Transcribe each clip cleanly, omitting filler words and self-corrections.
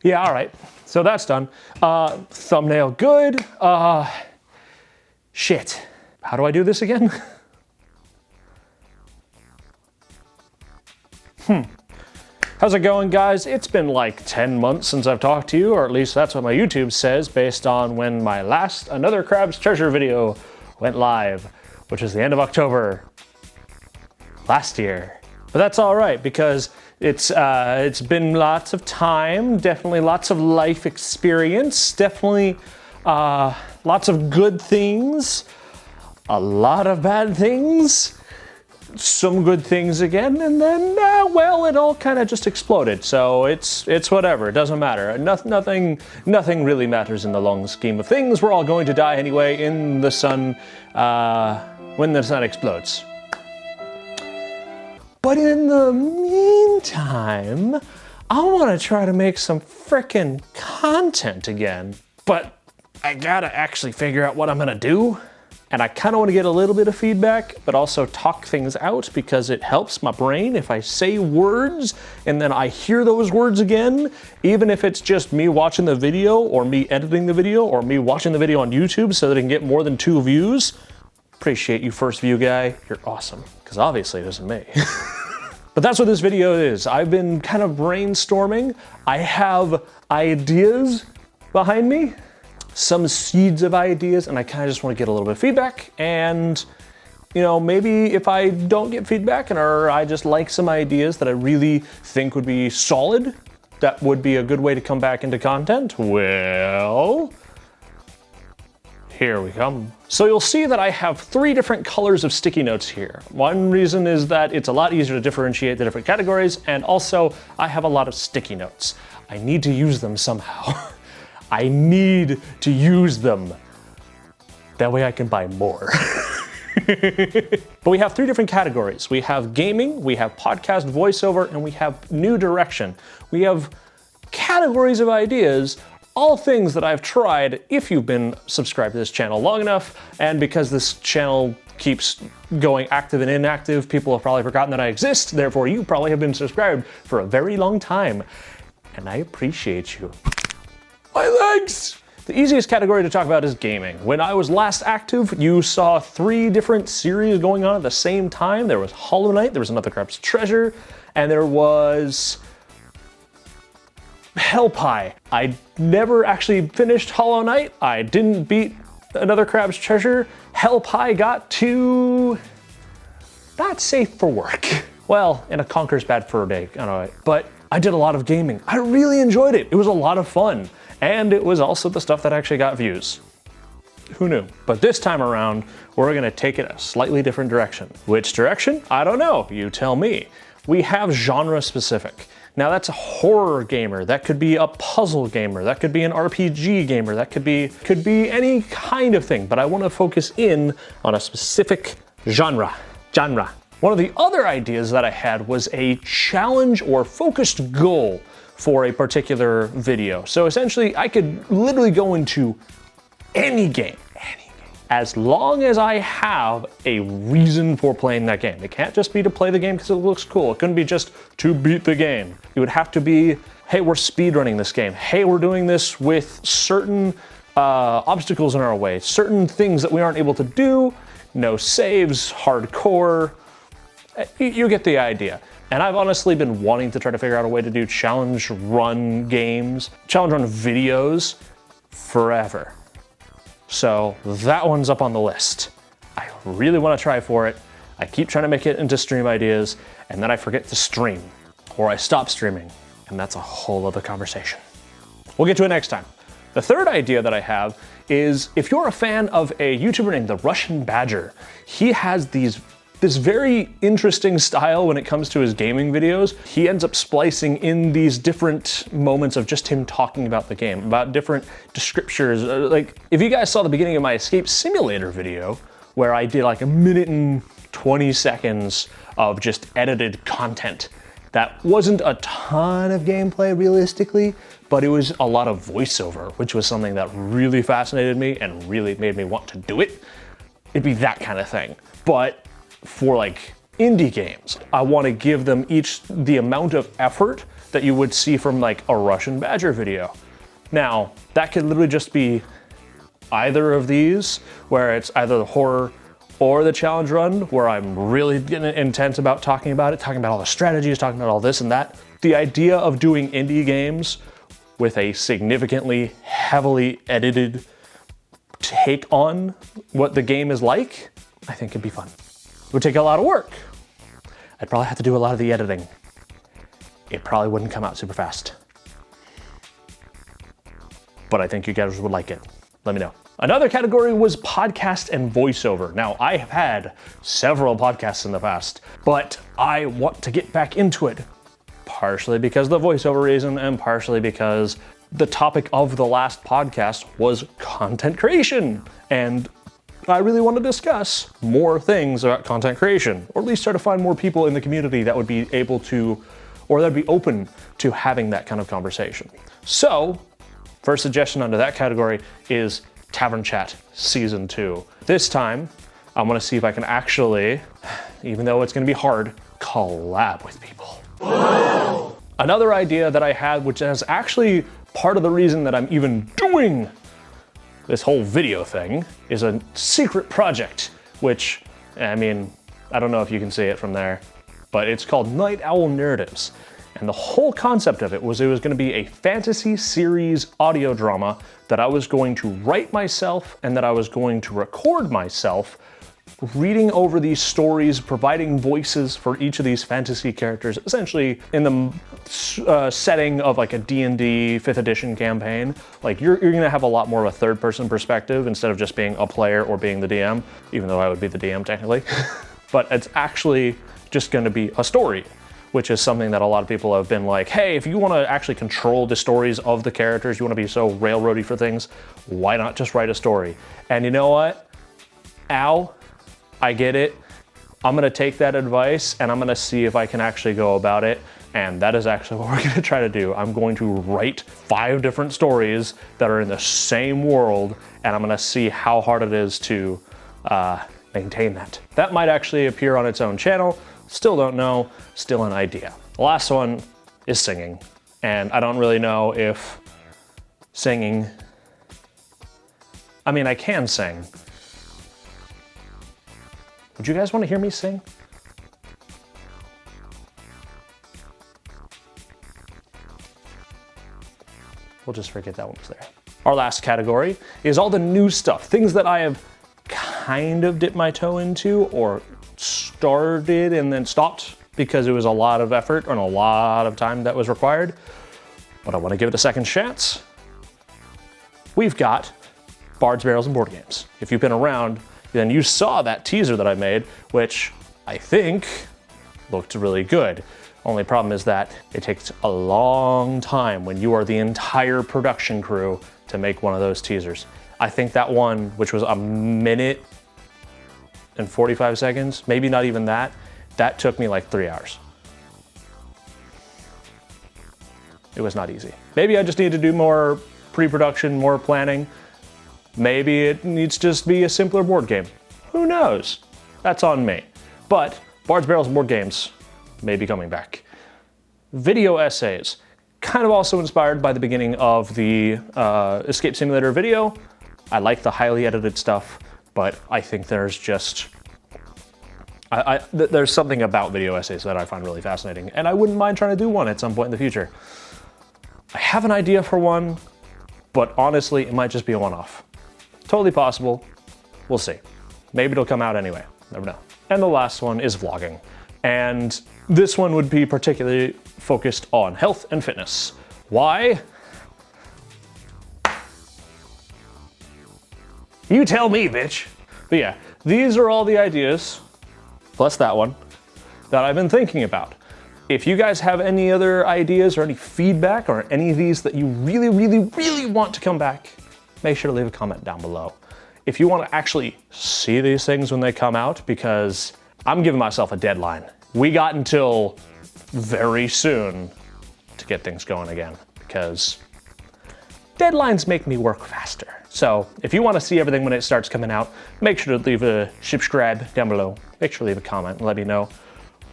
Yeah, all right. So that's done. Thumbnail good. Shit. How do I do this again? How's it going, guys? It's been like 10 months since I've talked to you, or at least that's what my YouTube says based on when my last Another Crab's Treasure video went live, which was the end of October last year. But that's all right because it's been lots of time, definitely lots of life experience, definitely lots of good things, a lot of bad things, some good things again, and then, well, it all kind of just exploded. So it's whatever, it doesn't matter. Nothing really matters in the long scheme of things. We're all going to die anyway in the sun when the sun explodes. But in the meantime, I want to try to make some frickin' content again. But I gotta actually figure out what I'm gonna do. And I kind of want to get a little bit of feedback, but also talk things out because it helps my brain if I say words and then I hear those words again, even if it's just me watching the video or me editing the video or me watching the video on YouTube so that it can get more than 2 views. Appreciate you, first view guy. You're awesome. Because obviously it isn't me. But that's what this video is. I've been kind of brainstorming. I have ideas behind me, some seeds of ideas, and I kind of just want to get a little bit of feedback. And, you know, maybe if I don't get feedback or I just like some ideas that I really think would be solid, that would be a good way to come back into content. Well, here we come. So you'll see that I have 3 different colors of sticky notes here. One reason is that it's a lot easier to differentiate the different categories, and also I have a lot of sticky notes. I need to use them somehow. I need to use them. That way I can buy more. But we have 3 different categories. We have gaming, we have podcast voiceover, and we have new direction. We have categories of ideas, all things that I've tried if you've been subscribed to this channel long enough, and because this channel keeps going active and inactive, people have probably forgotten that I exist, therefore you probably have been subscribed for a very long time, and I appreciate you. My legs! The easiest category to talk about is gaming. When I was last active, you saw 3 different series going on at the same time. There was Hollow Knight, there was Another Crab's Treasure, and there was Hellpie. I never actually finished Hollow Knight. I didn't beat Another Crab's Treasure. Hellpie got to not safe for work. Well, in a Conker's Bad Fur Day, I don't know, but I did a lot of gaming. I really enjoyed it. It was a lot of fun. And it was also the stuff that actually got views. Who knew? But this time around, we're gonna take it a slightly different direction. Which direction? I don't know, you tell me. We have genre specific. Now that's a horror gamer, that could be a puzzle gamer, that could be an RPG gamer, that could be any kind of thing, but I wanna focus in on a specific genre. One of the other ideas that I had was a challenge or focused goal for a particular video. So essentially, I could literally go into any game, as long as I have a reason for playing that game. It can't just be to play the game because it looks cool. It couldn't be just to beat the game. It would have to be, hey, we're speedrunning this game. Hey, we're doing this with certain obstacles in our way, certain things that we aren't able to do, no saves, hardcore. You get the idea. And I've honestly been wanting to try to figure out a way to do challenge run games, challenge run videos forever. So that one's up on the list. I really want to try for it. I keep trying to make it into stream ideas, and then I forget to stream, or I stop streaming, and that's a whole other conversation. We'll get to it next time. The third idea that I have is if you're a fan of a YouTuber named The Russian Badger, he has this very interesting style when it comes to his gaming videos. He ends up splicing in these different moments of just him talking about the game, about different descriptors. Like, if you guys saw the beginning of my Escape Simulator video, where I did like 1 minute and 20 seconds of just edited content, that wasn't a ton of gameplay realistically, but it was a lot of voiceover, which was something that really fascinated me and really made me want to do it. It'd be that kind of thing. But for like indie games. I want to give them each the amount of effort that you would see from like a Russian Badger video. Now, that could literally just be either of these, where it's either the horror or the challenge run, where I'm really getting intense about talking about it, talking about all the strategies, talking about all this and that. The idea of doing indie games with a significantly heavily edited take on what the game is like, I think it'd be fun. It would take a lot of work. I'd probably have to do a lot of the editing. It probably wouldn't come out super fast. But I think you guys would like it. Let me know. Another category was podcast and voiceover. Now, I have had several podcasts in the past, but I want to get back into it. Partially because of the voiceover reason, and partially because the topic of the last podcast was content creation. And I really want to discuss more things about content creation, or at least try to find more people in the community that would be able to, or that'd be open to having that kind of conversation. So, first suggestion under that category is Tavern Chat Season 2. This time, I'm gonna see if I can actually, even though it's gonna be hard, collab with people. Another idea that I had, which is actually part of the reason that I'm even doing this whole video thing, is a secret project, which, I mean, I don't know if you can see it from there, but it's called Night Owl Narratives. And the whole concept of it was gonna be a fantasy series audio drama that I was going to write myself and that I was going to record myself reading over these stories, providing voices for each of these fantasy characters, essentially in the setting of like a D&D 5th edition campaign. Like you're gonna have a lot more of a third person perspective instead of just being a player or being the DM, even though I would be the DM technically. But it's actually just gonna be a story, which is something that a lot of people have been like, hey, if you want to actually control the stories of the characters, you want to be so railroady for things, why not just write a story? And you know what? Ow, I get it. I'm going to take that advice and I'm going to see if I can actually go about it. And that is actually what we're going to try to do. I'm going to write 5 different stories that are in the same world, and I'm going to see how hard it is to maintain that. That might actually appear on its own channel. Still don't know, still an idea. The last one is singing. And I don't really know if singing, I mean, I can sing. Would you guys want to hear me sing? We'll just forget that one was there. Our last category is all the new stuff, things that I have kind of dipped my toe into or started and then stopped because it was a lot of effort and a lot of time that was required, but I want to give it a second chance. We've got Bards, Barrels, and Board Games. If you've been around, then you saw that teaser that I made, which I think looked really good. Only problem is that it takes a long time when you are the entire production crew to make one of those teasers. I think that one, which was a minute and 45 seconds, maybe not even that, that took me like 3 hours. It was not easy. Maybe I just need to do more pre-production, more planning. Maybe it needs to just be a simpler board game. Who knows? That's on me. But Bards, Barrels, and Board Games may be coming back. Video essays, kind of also inspired by the beginning of the Escape Simulator video. I like the highly edited stuff, but I think there's just, there's something about video essays that I find really fascinating, and I wouldn't mind trying to do one at some point in the future. I have an idea for one, but honestly, it might just be a one-off. Totally possible. We'll see. Maybe it'll come out anyway. Never know. And the last one is vlogging. And this one would be particularly focused on health and fitness. Why? You tell me, bitch. But yeah, these are all the ideas, plus that one, that I've been thinking about. If you guys have any other ideas or any feedback or any of these that you really, really, really want to come back, make sure to leave a comment down below. If you want to actually see these things when they come out, because I'm giving myself a deadline. We got until very soon to get things going again, because deadlines make me work faster. So if you want to see everything when it starts coming out, make sure to leave a subscribe down below. Make sure to leave a comment and let me know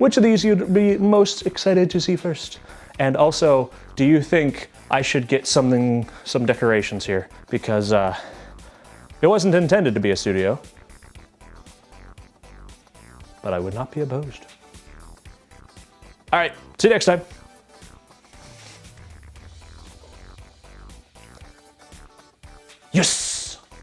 which of these you'd be most excited to see first. And also, do you think I should get some decorations here? Because it wasn't intended to be a studio, but I would not be opposed. All right, see you next time. Yes!